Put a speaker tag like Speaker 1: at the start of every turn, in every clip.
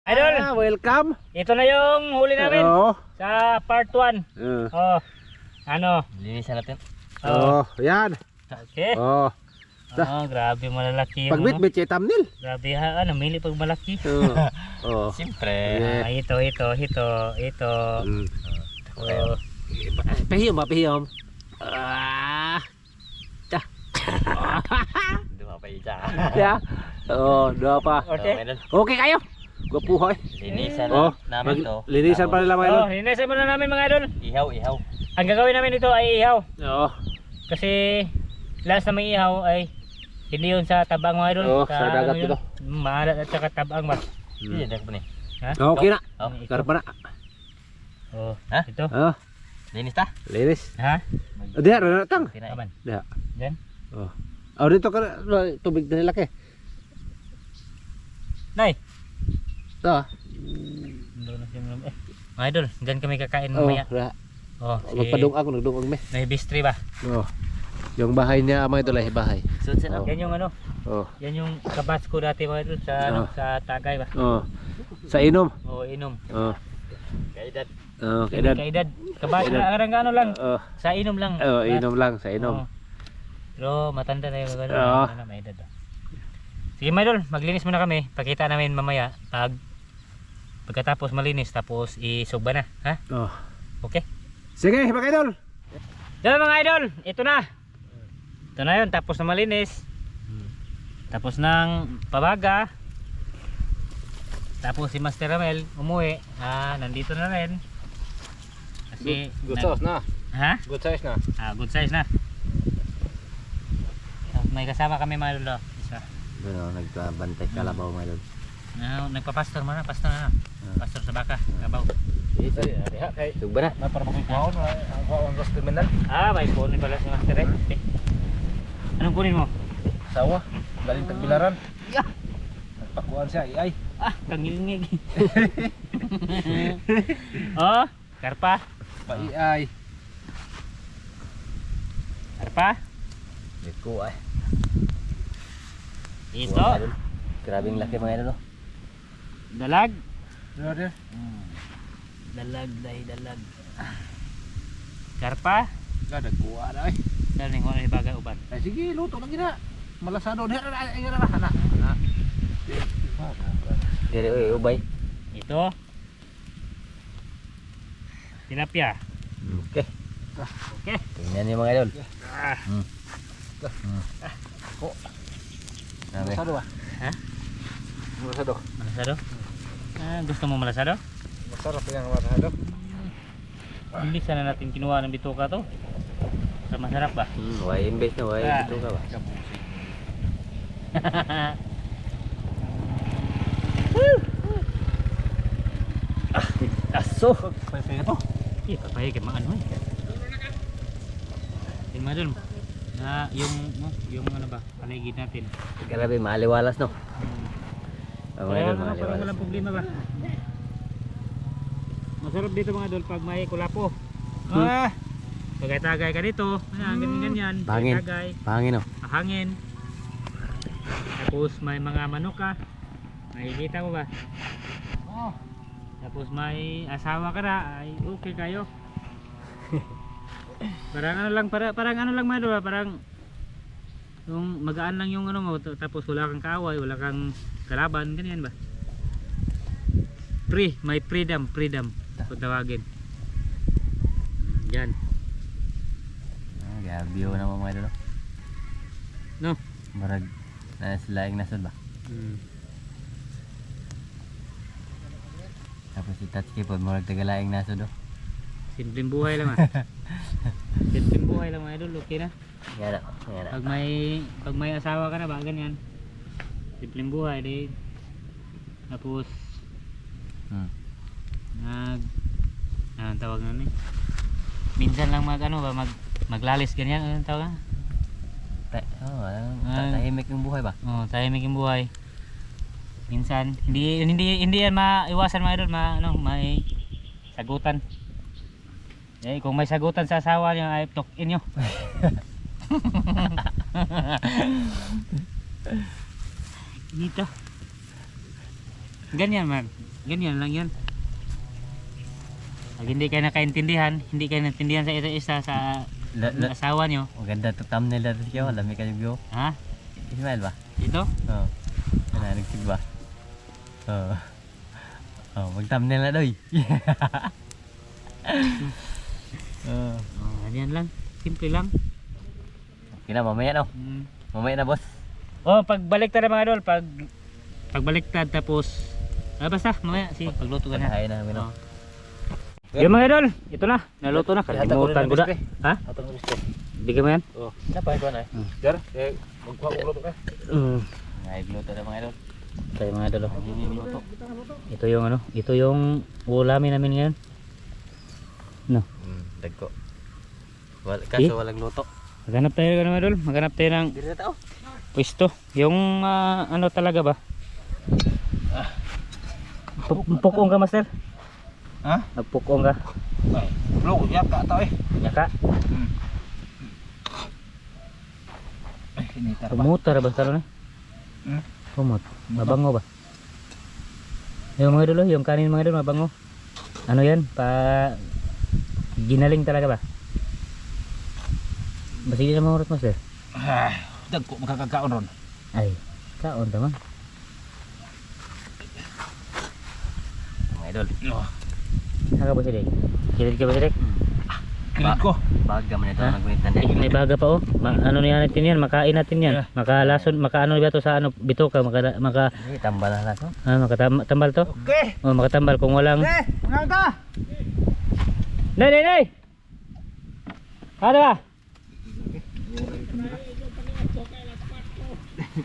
Speaker 1: Idol,
Speaker 2: Welcome.
Speaker 1: ito na yung huli namin
Speaker 2: Oo.
Speaker 1: sa part 1. Oh, ano?
Speaker 3: Linisan natin.
Speaker 2: Yan.
Speaker 1: Okay.
Speaker 2: Oh.
Speaker 1: Grabe malalaki yung
Speaker 2: Pagbit-bit yung thumbnail.
Speaker 1: Grabe ha, mili pag malaki.
Speaker 2: Oh.
Speaker 3: Siyempre.
Speaker 1: Ito. Oh.
Speaker 2: Pahiyom ba, pahiyom?
Speaker 3: Dua pa isa.
Speaker 2: Ya. Oh, dua pa.
Speaker 1: Okay.
Speaker 2: Okay kayo. Gwapuhoy.
Speaker 3: Linisan namin to.
Speaker 2: Linisan pa nila mga idol.
Speaker 1: Hinasan muna namin mga idol.
Speaker 3: Ihaw.
Speaker 1: Ang gagawin namin dito ay ihaw.
Speaker 2: Oo.
Speaker 1: Kasi last na may ihaw ay hindi yun sa tabang mga idol.
Speaker 2: Oo, sa dagat ito.
Speaker 1: Maalat at saka tabang ba.
Speaker 3: Iya, dak ni.
Speaker 1: Ha?
Speaker 2: Okay na.
Speaker 3: Oh,
Speaker 2: Karpa na.
Speaker 1: Oh,
Speaker 3: Ha?
Speaker 1: ito.
Speaker 2: Oh,
Speaker 3: linis ta.
Speaker 2: linis.
Speaker 1: Ha?
Speaker 2: Diha, tang.
Speaker 1: Aman.
Speaker 2: Diha.
Speaker 1: Diyan.
Speaker 2: Oh. Oh, dito ka tubig na laki.
Speaker 1: Nay.
Speaker 2: Ito.
Speaker 1: Mga idol, dyan kami kakain
Speaker 2: Oh,
Speaker 1: mamaya. Oh,
Speaker 2: magpadungag, nagdungag me.
Speaker 1: may bistri ba?
Speaker 2: Oh. Yung bahay niya, mga idol ay bahay.
Speaker 3: Sunset
Speaker 2: Oh.
Speaker 1: Yan yung ano,
Speaker 2: Oh.
Speaker 1: yan yung kabats ko dati mga idol sa, ano, sa Tagay ba?
Speaker 2: Oh. Sa inom.
Speaker 1: O inom.
Speaker 2: Oh.
Speaker 3: Kaedad.
Speaker 2: Oh, kaedad.
Speaker 1: Kaedad. Kabats
Speaker 2: Kaedad.
Speaker 1: na ano lang.
Speaker 2: Oh.
Speaker 1: Sa inom lang.
Speaker 2: Oh, inom lang, sa inom.
Speaker 1: Oo. Pero matanda na yung ano,
Speaker 2: Oo.
Speaker 1: ano, may edad. Sige mga idol, maglinis muna kami. Pakita namin mamaya pagkatapos malinis tapos isugba na, ha?
Speaker 2: Oh.
Speaker 1: Okay?
Speaker 2: Sige, mga idol.
Speaker 1: Yan mga idol, ito na. Ito na yun, tapos na malinis. Tapos ng pabaga. Tapos si Master Ramel umuwi. Nandito na rin. Kasi
Speaker 2: Good size na.
Speaker 1: Ha?
Speaker 2: Good size na.
Speaker 1: Good size na. May kasama kami mga idol. Isa.
Speaker 2: Ano, nagbantay kalabaw mga idol.
Speaker 1: Nagpa-pastor man na, pastor na. Pastor sa baka, kabaw.
Speaker 2: Sugba na.
Speaker 3: Na para makukuhaon ang kuhaon sa terminal.
Speaker 1: May kunin pala si Master eh. Anong kunin mo?
Speaker 3: Sawa. Galing Tagbilaran.
Speaker 1: Yeah.
Speaker 3: Nagpakuan siya ay.
Speaker 1: Kangilingig. Oh, karpa.
Speaker 3: Paiay.
Speaker 1: Karpa.
Speaker 3: Dito ay.
Speaker 1: Ito.
Speaker 3: Grabing laki mga idol.
Speaker 1: Dalag.
Speaker 3: Brother.
Speaker 1: Dalag. Karpa.
Speaker 3: Kada kuha na ay.
Speaker 1: Dahil ning wala ibagay uban.
Speaker 3: Ay sige, luto lang gina. Malasado diha na ay na. Dire oy ubay.
Speaker 1: Ito. Tilapia.
Speaker 3: Okay.
Speaker 1: Okay.
Speaker 3: Tingnan niyo mga idol.
Speaker 2: Malasado ba?
Speaker 1: Ha?
Speaker 2: Malasado.
Speaker 1: Malasado? Gusto mo malasado?
Speaker 2: Masarap yung malasado.
Speaker 1: Hindi sana natin kinuha ng bituka to. So, masarap ba?
Speaker 3: Why imbes na why dito ka ba?
Speaker 1: Aso! Pagpahig ito. Pagpahig mga ano eh. Tingnan dun. Yung ano ba, paligid natin.
Speaker 3: Grabe maaliwalas no.
Speaker 1: Parang walang problema ba? Masarap dito mga idol pag may kulapo. Tagay-tagay ka dito. Ganyan.
Speaker 2: Pangin.
Speaker 1: Tagay.
Speaker 2: Pangin oh.
Speaker 1: Hangin. Tapos may mga manok ka. Makikita mo ba? Tapos may asawa ka na, ay okay kayo. Parang ano lang, parang ano lang mga idol, parang yung magaan lang yung ano mo, tapos wala kang kaaway, wala kang kalaban, ganyan ba? May freedom kung tawagin. Yan.
Speaker 3: Gabi na mo mga idol.
Speaker 1: No?
Speaker 3: Marag na silaing nasod ba? Tapos si touch keyboard marag tagalaing nasod do.
Speaker 1: Simpleng buhay lang Simpleng buhay lang mga idol, okay na.
Speaker 3: Yan na.
Speaker 1: Pag may asawa ka na ba, ganyan. Simpleng buhay, di. Tapos anong tawag na nun eh. Minsan lang maglalis ganyan, anong tawag na?
Speaker 3: Tahimik yung buhay ba?
Speaker 1: Tahimik yung buhay. Minsan hindi yan maiwasan mga idol, may sagutan. Kung may sagutan sa asawa niyo ay tokin niyo. Dito. Ganyan man. Ganyan lang yan. Pag hindi kayo nakaintindihan, hindi kayo naintindihan sa isa't isa sa asawa nyo.
Speaker 2: Maganda to thumbnail natin siya. Alam mo kayo view.
Speaker 1: Ha?
Speaker 2: Ismail ba?
Speaker 1: Ito?
Speaker 2: Oo. Nagtig ba? Oo. Oh, mag-thumbnail na doy.
Speaker 1: Oh, ganyan lang. Simple lang.
Speaker 2: Okay na, mamaya no. Mamaya na boss.
Speaker 1: Oh, pagbaliktad mga idol, pagbaliktad tapos basta mamaya pagluto ka na.
Speaker 2: Pagkain na namin no.
Speaker 1: Yung mga idol, ito na, naluto na. Kalimutan ko na. Ha?
Speaker 2: Atong gusto.
Speaker 1: Bigyan mo yan?
Speaker 2: Oo. Napay ko na eh. Jar, magkuha ko luto ka. Luto na mga idol.
Speaker 1: Tayo mga idol.
Speaker 2: Luto.
Speaker 1: Ito yung ano, ito yung ulamin namin ngayon. No.
Speaker 2: Dagko. Kaso walang luto.
Speaker 1: Maghanap tayo mga idol, maghanap tayo ng
Speaker 2: Diri na tao.
Speaker 1: pwesto. Yung ano talaga ba? Pukong ka master?
Speaker 2: Ha?
Speaker 1: Nagpukong ka?
Speaker 2: Ay, vlog ya ka tao eh.
Speaker 1: Nyaka?
Speaker 2: Ay, sinita ba?
Speaker 1: Pumutar ba talo na? Pumut. Mabango ba? Yung mga idol, yung kanin mga idol, mabango. Ano yan? Ginaling talaga ba? Basta hindi na mahurot master?
Speaker 2: Ay, dagko makakakaon ron.
Speaker 1: Ay, kaon tama.
Speaker 2: Mga idol.
Speaker 1: Saka ba si Dek? Kilid ka ba si Dek?
Speaker 2: Kilid ko. Baga man ito nagunitan
Speaker 1: Eh, may baga pa oh. Ano niya natin yan, makain natin yan. Makalason, makaano ba to sa ano, bitoka,
Speaker 2: Tambal na lang to.
Speaker 1: makatambal to?
Speaker 2: Okay.
Speaker 1: Oh, makatambal kung walang.
Speaker 2: Mga ka.
Speaker 1: Nay! Ano ba?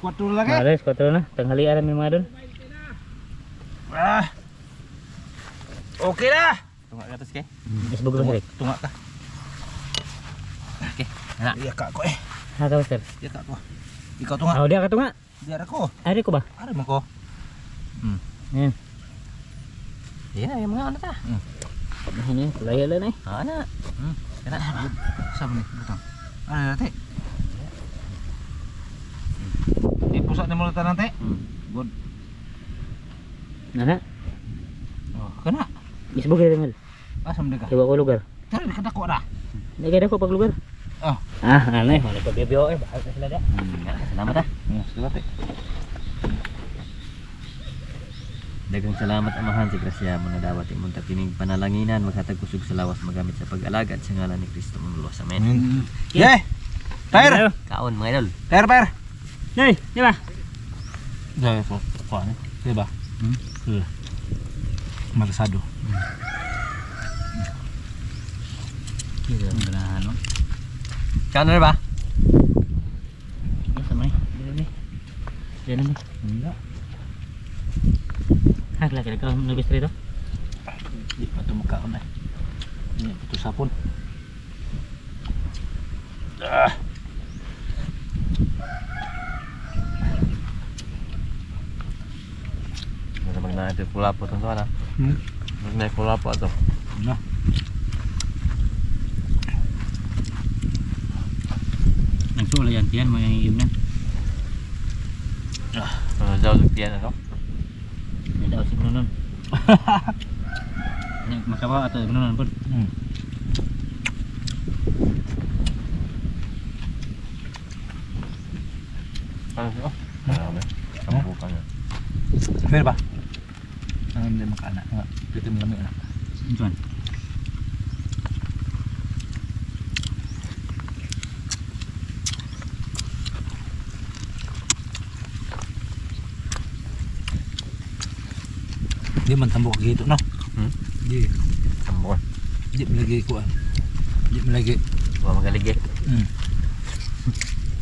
Speaker 2: Kuatro lagi.
Speaker 1: Alas, 4 na. Tanghalian namin mga doon.
Speaker 2: Okay na. Tunga ka tos ke?
Speaker 1: Isbog ba si Dek?
Speaker 2: Tunga ka. Okay. Ana. Iya ka ko eh.
Speaker 1: Ha, ka master?
Speaker 2: Iya ka ko. Ikaw tunga.
Speaker 1: Oh, dia ka to nga.
Speaker 2: Diara ko.
Speaker 1: Ari ko ba?
Speaker 2: Ari mo ko.
Speaker 1: Ayan.
Speaker 2: Yan na yung mga ano ta.
Speaker 1: Ini, laya lang eh.
Speaker 2: Ana. Kana. Sabi ni butang. Ano natin? Pusat ni mo tanan te. Good.
Speaker 1: Nana,
Speaker 2: Oh, kana.
Speaker 1: isbog ya Mel.
Speaker 2: Asam dega.
Speaker 1: Coba ko lugar.
Speaker 2: Tara ka dako ra.
Speaker 1: Hindi kaya ko pag lugar.
Speaker 2: Oh.
Speaker 1: Aneh, mana pagbibiyo eh, bahal ka sila da.
Speaker 2: Salamat ah. Salamat eh. Daghang salamat amahan si Grasya mga dawat imong tapining panalanginan maghatag kusog sa lawas magamit sa pag-alagad sa ngalan ni Kristo mong Dios. Amen. Yeah. Tire. Kaon mga idol. Tire.
Speaker 1: Nay, di ba?
Speaker 2: Dahil po. Kuan. Diba? Malasado.
Speaker 1: Iya, benar no.
Speaker 2: Kaon na ba?
Speaker 1: Ya sama ni. Dili ni. Diyan ni.
Speaker 2: Enggak.
Speaker 1: Hak lah kira kau lebih straight tu.
Speaker 2: Di patu muka on eh. Ini putus sapun. Magna ada pula apa tuan-tuan ah. Magna pula apa tu? Nah.
Speaker 1: Langsung lah jantian mau yang iunan.
Speaker 2: Jauh sekian tu.
Speaker 1: Ada usik menunun. Ini makawa atau menunun pun.
Speaker 2: Oh. Kamu bukannya. Fair ba? Hindi makana. Dito mo lamig na.
Speaker 1: Tuan.
Speaker 3: Dia mentambok gitu no. Di
Speaker 2: Tambor.
Speaker 3: di lagi kuan. Di lagi.
Speaker 2: Wa magaligit.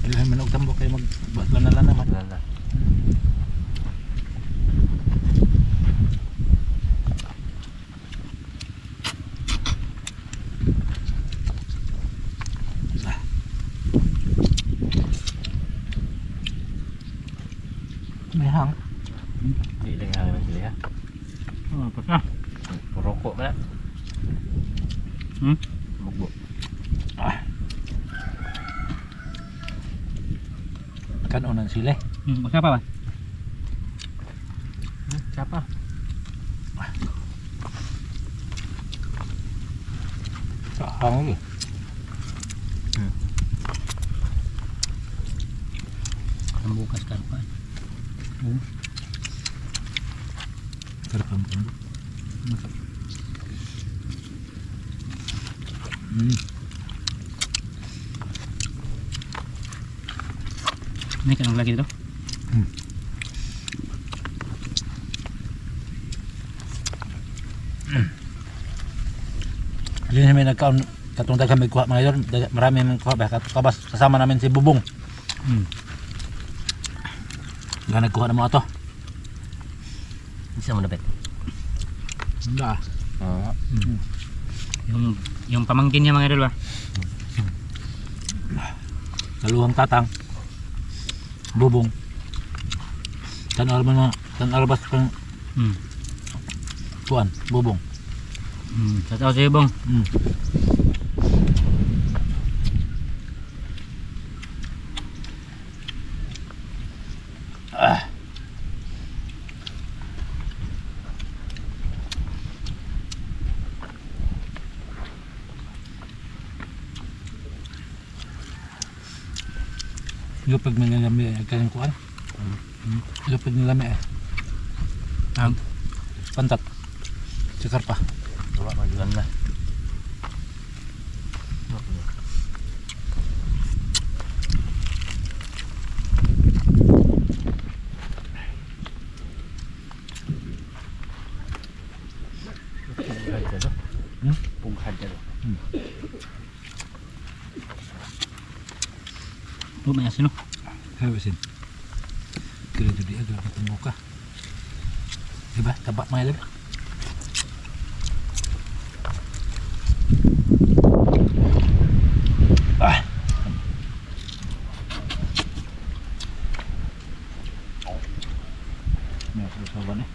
Speaker 3: Ilahan man og tambok kay magbuat lana-lana man.
Speaker 2: Lala.
Speaker 3: May hang.
Speaker 2: Di dengan naman sila ha.
Speaker 1: Oh, apa?
Speaker 2: Rokok mana? Mukbuk.
Speaker 3: Kan onan sila.
Speaker 1: Makan apa, Pak?
Speaker 2: Siapa?
Speaker 3: Sahang lagi.
Speaker 1: Ang bukas karpa.
Speaker 3: Karpa mo.
Speaker 1: Ini kan lagi dito.
Speaker 3: Hindi namin nagkaon katong daghan may kuha mga idol. Marami may kuha ba kabas kasama namin si Bubong. Nga nagkuha na mga to.
Speaker 2: Isa mo dapat.
Speaker 3: Nah.
Speaker 1: Yung pamangkin niya mga idol ba?
Speaker 3: Kaluhang tatang. Bubong. Tan albas kang kuan, Bubong.
Speaker 1: Sa sa'yo bong.
Speaker 3: Lupag ng lami kanyang kuan. Lupag ng lami pantat. Sa karpa.
Speaker 2: Wala magulan na. Punghad ka do.
Speaker 1: May asin no?
Speaker 3: Hawasin. Kira jadi agak ketemu muka. Diba? Tabak mga ilog. May sasawan eh.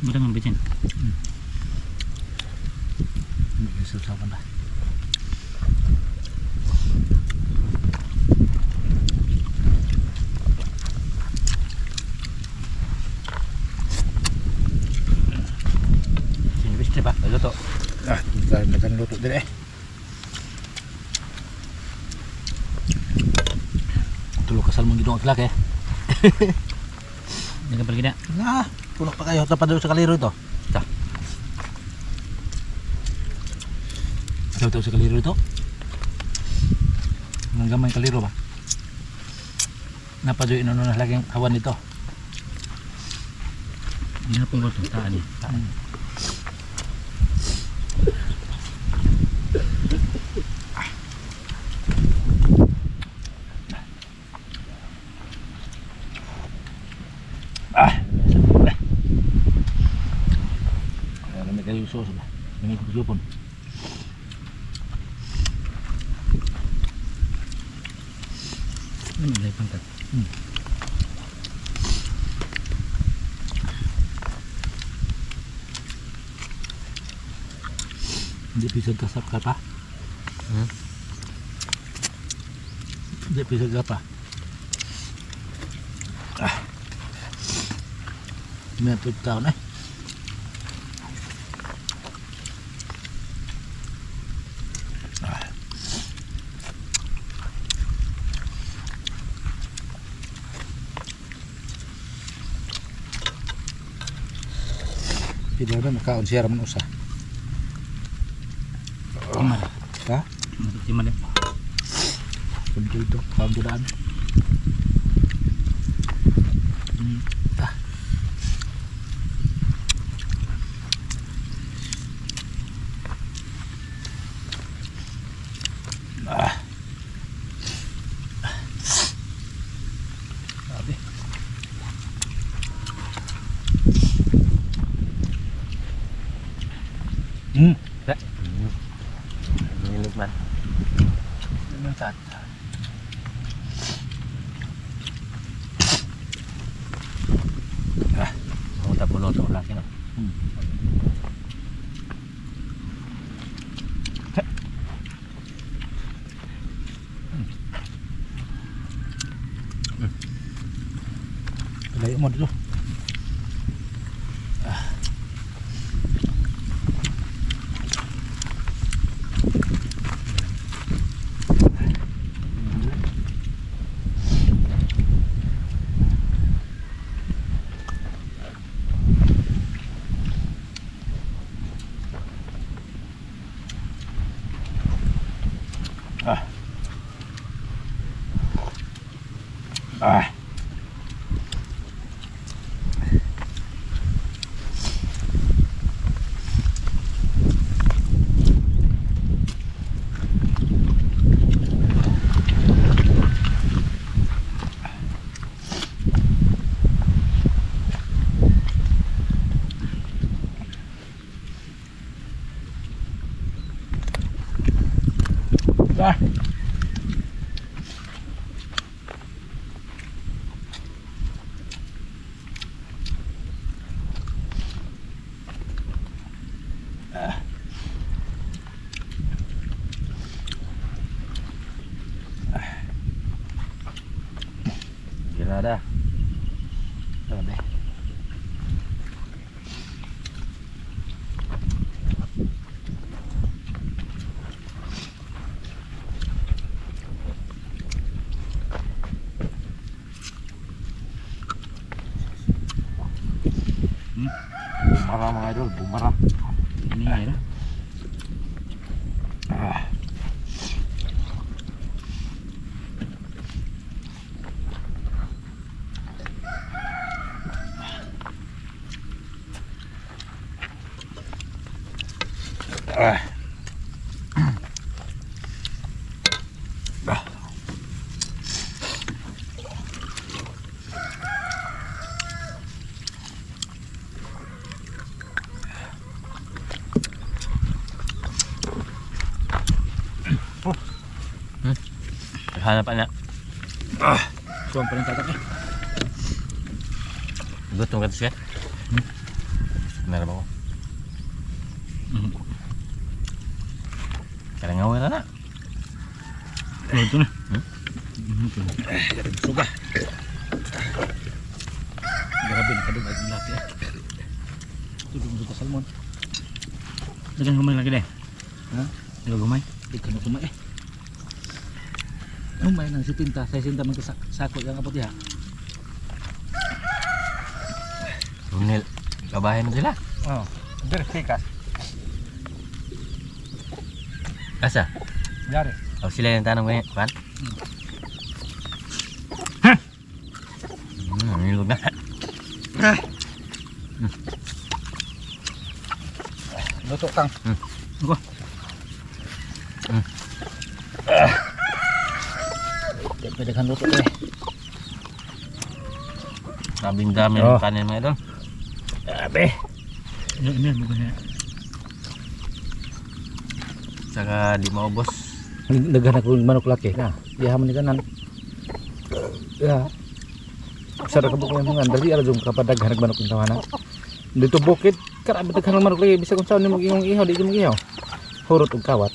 Speaker 1: Mudah ng bitin.
Speaker 3: May sasawan na.
Speaker 2: Diba? Luto.
Speaker 3: Dagan luto din eh. Tulog kasal mong gidong aklak eh.
Speaker 1: Dagan pergi dah.
Speaker 3: Nah, puno pa kayo tapad sa kaliro ito. Tahu sa kaliro ito. Ang gamay kaliro ba? Napadoy ino na laging hawan nito.
Speaker 1: Hindi na pong goto. Taan eh.
Speaker 3: May kayo sauce ba? May kusupon.
Speaker 1: Ini mulai pangkat.
Speaker 3: Hindi bisa kasap ka pa? Hindi bisa ka pa? May pagkaon eh. Tidak ada makaon siya raman usa.
Speaker 1: Timan.
Speaker 3: Ha?
Speaker 1: Timan deh.
Speaker 3: Kuntul itu kaon tudaan.
Speaker 2: Nilog man.
Speaker 3: Minsan.
Speaker 2: Mau tak pulo to laki no.
Speaker 3: Layo mo dito.
Speaker 2: Gila dah.
Speaker 3: Grabe.
Speaker 2: Bumarah mga idol, bumarah.
Speaker 1: Ini ya.
Speaker 2: Hanap anak.
Speaker 3: Suwan pa rin tatak eh.
Speaker 2: Gutom ka siya. Meron ako. Karang ngawin na na.
Speaker 1: Ito na.
Speaker 3: Suga. Grabe na kadung ay laki eh. Tudong dito salmon.
Speaker 1: Dagan gumay lagi deh.
Speaker 3: Ha?
Speaker 1: Dagan gumay.
Speaker 3: Di ka na kumay eh. Umay nang si tinta, sa sinta man kasakot ang apot ya.
Speaker 2: Sunil, kabahin mo sila.
Speaker 3: Oh, verifikas.
Speaker 2: Asa?
Speaker 3: Dari.
Speaker 2: Oh, sila yang tanong ngayon, kan? Nilog na.
Speaker 3: Luto kang.
Speaker 1: Ako.
Speaker 3: Pwede kan luto eh.
Speaker 2: Sabing dami ng kanin mga idol.
Speaker 3: Grabe.
Speaker 1: Ini bukan ya.
Speaker 2: Saka di maubos.
Speaker 3: Naghanap ko ng manok laki na. Yaman ni kanan. Ya. Sarap ka po yung mga dali ala jung kapadaghan manok ng tawanan. Dito bukid, karami daghan ng manok lagi bisa kung saan ni mag-ingong ihaw, di mo ihaw. Hurot og kawat.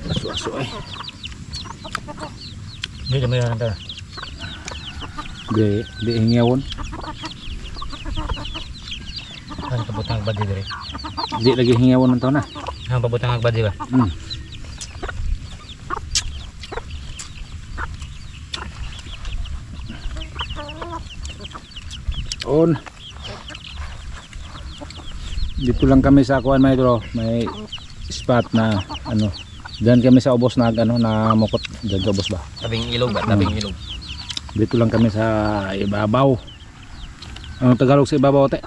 Speaker 3: Asu-asu eh.
Speaker 1: Ini kami orang ta.
Speaker 3: Di hingawon.
Speaker 1: Kan kabutang badi dire.
Speaker 3: Di lagi hingawon ng taon na.
Speaker 1: Ang pabutang badi ba?
Speaker 3: On. Dito lang kami sa kuan may idol, may spot na ano. Diyan kami sa ubos na ano na mukot, diyan sa ubos ba.
Speaker 2: Tabing ilog ba? Tabing ilog.
Speaker 3: Dito lang kami sa ibabaw. Ano Tagalog sa ibabaw te?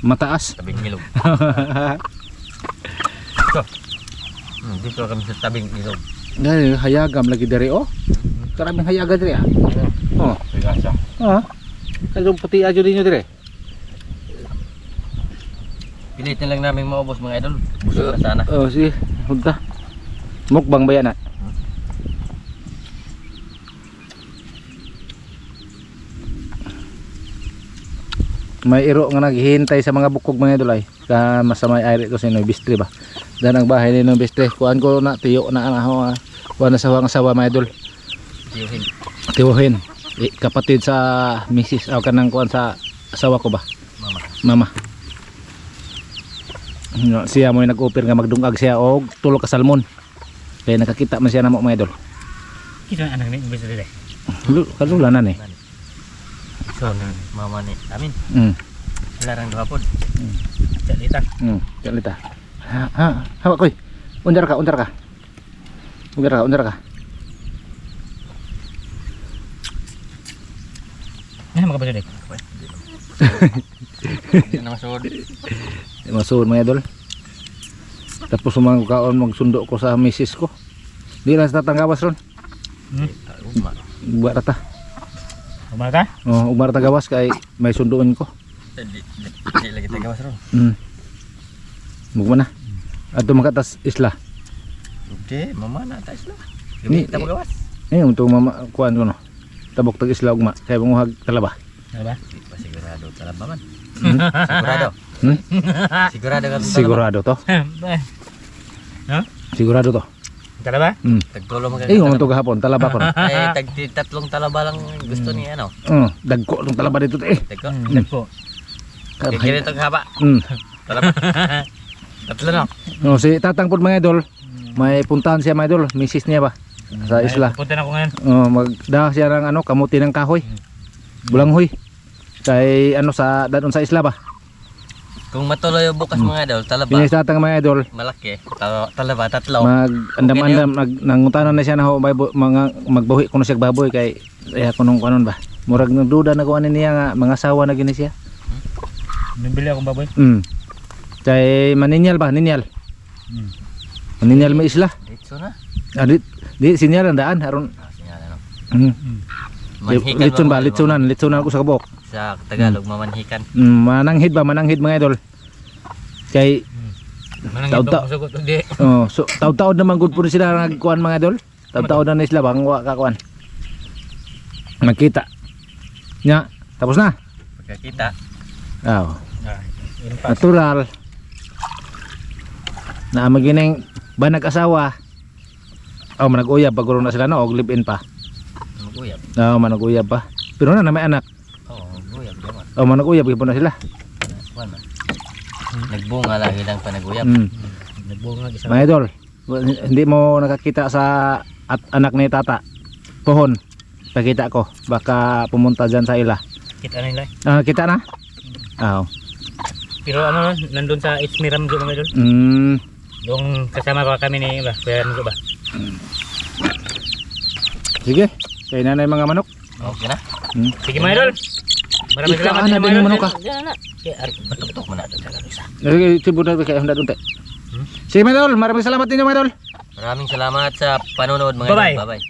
Speaker 3: Mataas.
Speaker 2: Tabing ilog. Dito kami sa tabing ilog.
Speaker 3: Dahil hayagam lagi dari oh. Karaming hayaga dari ah. Oh.
Speaker 2: Sigasa.
Speaker 3: Ah. Kalong puti ajo din nyo dire.
Speaker 2: Pilitin lang namin maubos mga idol. Busog na sana.
Speaker 3: Oh, sige. Hunta. Mukbang ba yan ah? May iro nga naghihintay sa mga bukog mga idol ay. Ka masamay aire to sa Noy Bistre ba. Dan ang bahay ni Noy Bistre. Kuan ko na tiyo na ang ako. Kuan na sa sawa mga idol.
Speaker 2: Tiyuhin.
Speaker 3: Tiwohin. Kapatid sa misis o kanang kuan sa asawa ko ba. Mama. Siya mo yung nag-offer nga magdungag siya og tulo ka salmon. Kaya nakakita man siya namo mga idol.
Speaker 1: Kita anak ni bisa deh.
Speaker 3: Kalulanan eh.
Speaker 2: So, mama ni amin. Larang doa pod.
Speaker 1: Cerita.
Speaker 3: Kalita. Hawak koy. Undar ka. Undar ka.
Speaker 1: Nah, maka bisa deh.
Speaker 2: Yan ang masud.
Speaker 3: Masuod mga idol. Tapos sumang kaon magsundo ko sa misis ko. Di lang sa tatanggawas ron. Buat rata.
Speaker 1: Mana?
Speaker 3: Oh, umar tagawas kay may sunduin ko.
Speaker 2: Di lagi tagawas ron.
Speaker 3: Bugman na. Ato makatas isla.
Speaker 2: Di, mama na tayo sila.
Speaker 3: Ni-
Speaker 2: Gami, gawas.
Speaker 3: Untuk mama kuan ko no. Tabok tag isla ugma kay manguhag talaba.
Speaker 1: Apa?
Speaker 2: Di pa sigurado talaba man. Sigurado. Sigurado ka talaba.
Speaker 3: Sigurado to. Sigurado to.
Speaker 1: Entar apa?
Speaker 2: Tagtulo mo ka.
Speaker 3: Ngomong to gahapon talaba ko.
Speaker 2: Tatlong talaba lang gusto ni ano.
Speaker 3: Dagko tong talaba dito eh.
Speaker 2: Tagko.
Speaker 1: Depo.
Speaker 2: Kaya ito haba. Talaba. Tatlo na.
Speaker 3: No, si Tatang pud mga idol, may puntahan siya mga idol, misis niya ba sa isla.
Speaker 1: Punta na ako ngayon.
Speaker 3: Magdaha siya ng ano, kamuti ng kahoy. Bulanghoy. Kay ano sa dadon sa isla ba.
Speaker 2: Kung matuloy yung bukas mga idol, talaba.
Speaker 3: Pinis Tatang mga idol,
Speaker 2: Malaki. Talaba, tatlo.
Speaker 3: mag-andam-andam, nangutanan na siya na ho, mga magbuhi kuno siya baboy kay kunong kanon ba. Murag nagduda na kuan niya nga mga sawa na gini siya.
Speaker 1: Bibili akong baboy.
Speaker 3: Kay maninyal ba, ninyal. Maninyal may isla.
Speaker 2: Dito na.
Speaker 3: Di sinyal ang daan aron.
Speaker 2: Sinyala no.
Speaker 3: Litson ba, litsonan ako sa kabok.
Speaker 2: Sa Tagalog, mamanhikan.
Speaker 3: Mananghid mga idol. Kay
Speaker 1: Manang ito sugot di.
Speaker 3: so taud-taud naman gud pud sila nagkuan mga idol. Taud-taud na isla bang wa ka kuan. Magkita. Nya, tapos na.
Speaker 2: Pagkakita.
Speaker 3: Natural. Na magining banag asawa. Manag-uyab pag na sila no og live-in pa.
Speaker 2: Maguyab.
Speaker 3: Manag-uyab pa. Pero na may anak.
Speaker 2: Oo, maguyab naman.
Speaker 3: Manag-uyab gyud na sila.
Speaker 2: Wala. Nagbunga lagi lang pa naguyab.
Speaker 1: Nagbunga isa.
Speaker 3: Mga idol, hindi mo nakakita sa anak ni Tata. Pohon. Pakita ko. Baka pumunta dyan sa ila.
Speaker 1: Kita na nila.
Speaker 3: Kita na?
Speaker 1: Pero ano, nandun sa Ismiram jo mga idol. Yung kasama pa kami ni ba, Kuya Ramzo ba?
Speaker 3: Sige, kaya nanay mga manok.
Speaker 2: Okay na.
Speaker 1: Sige mga idol. Maraming salamat
Speaker 3: Ika,
Speaker 1: din
Speaker 3: ana
Speaker 1: mga
Speaker 3: din
Speaker 1: idol.
Speaker 3: manok ka.
Speaker 2: Batok mo na ito sa isa.
Speaker 3: Sibod na kaya handa dunte. Sige mga idol, maraming salamat din mga idol.
Speaker 2: Maraming salamat sa panonood mga
Speaker 1: Bye-bye.
Speaker 2: idol. Bye-bye.